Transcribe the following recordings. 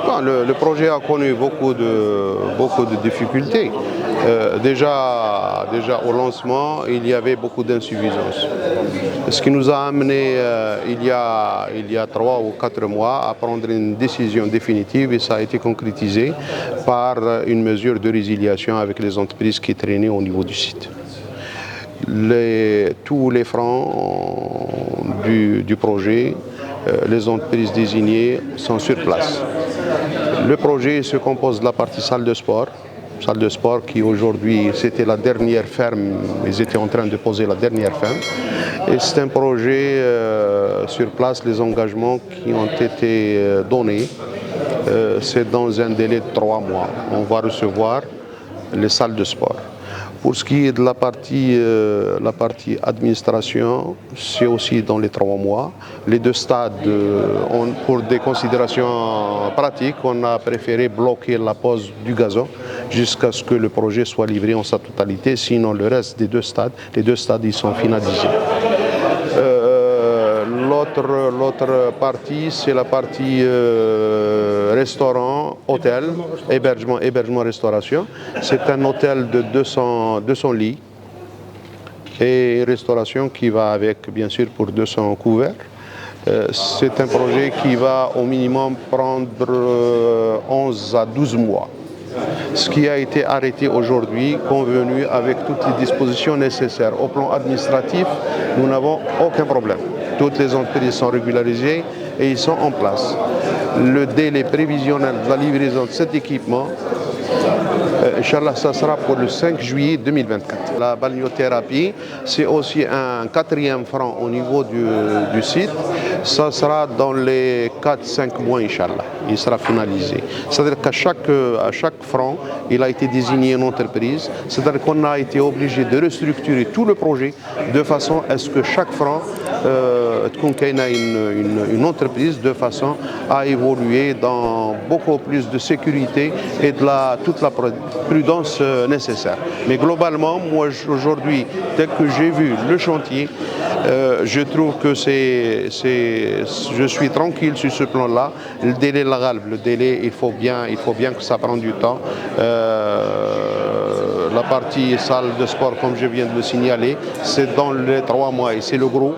Bon, le projet a connu beaucoup de difficultés. Déjà au lancement, il y avait beaucoup d'insuffisances. Ce qui nous a amené il y a 3 ou 4 mois à prendre une décision définitive, et ça a été concrétisé par une mesure de résiliation avec les entreprises qui traînaient au niveau du site. Tous les francs du projet, les entreprises désignées sont sur place. Le projet se compose de la partie salle de sport qui aujourd'hui, c'était la dernière ferme, ils étaient en train de poser la dernière ferme. Et c'est un projet sur place, les engagements qui ont été donnés, c'est dans un délai de 3 mois. On va recevoir les salles de sport. Pour ce qui est de la partie administration, c'est aussi dans les 3 mois. Les 2 stades, pour des considérations pratiques, on a préféré bloquer la pose du gazon jusqu'à ce que le projet soit livré en sa totalité. Sinon, le reste des 2 stades, les 2 stades, ils sont finalisés. L'autre partie, c'est la partie restaurant, hôtel, hébergement, restauration. C'est un hôtel de 200 lits et restauration qui va avec, bien sûr, pour 200 couverts. C'est un projet qui va au minimum prendre 11 à 12 mois. Ce qui a été arrêté aujourd'hui, convenu avec toutes les dispositions nécessaires. Au plan administratif, nous n'avons aucun problème. Toutes les entreprises sont régularisées et ils sont en place. Le délai prévisionnel de la livraison de cet équipement, Inch'Allah, ça sera pour le 5 juillet 2024. La balnéothérapie, c'est aussi un 4e franc au niveau du site. Ça sera dans les 4-5 mois, Inch'Allah. Il sera finalisé. C'est-à-dire qu'à chaque franc, il a été désigné une entreprise. C'est-à-dire qu'on a été obligé de restructurer tout le projet de façon à ce que chaque franc une entreprise de façon à évoluer dans beaucoup plus de sécurité et de toute la prudence nécessaire. Mais globalement, moi aujourd'hui, tel que j'ai vu le chantier, je trouve que je suis tranquille sur ce plan-là. Le délai légal, il faut bien que ça prenne du temps. La partie salle de sport, comme je viens de le signaler, c'est dans les 3 mois et c'est le gros.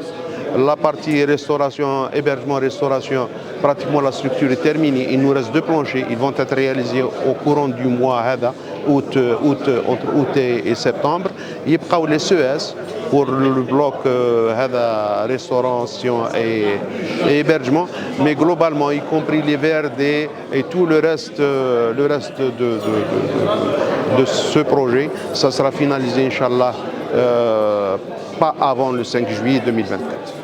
La partie restauration, hébergement, restauration, pratiquement la structure est terminée. Il nous reste 2 planchers. Ils vont être réalisés au courant du mois entre août et septembre. Il y a les CES pour le bloc restauration et hébergement, mais globalement, y compris les VRD et tout le reste de ce projet, ça sera finalisé, Inch'Allah, pas avant le 5 juillet 2024.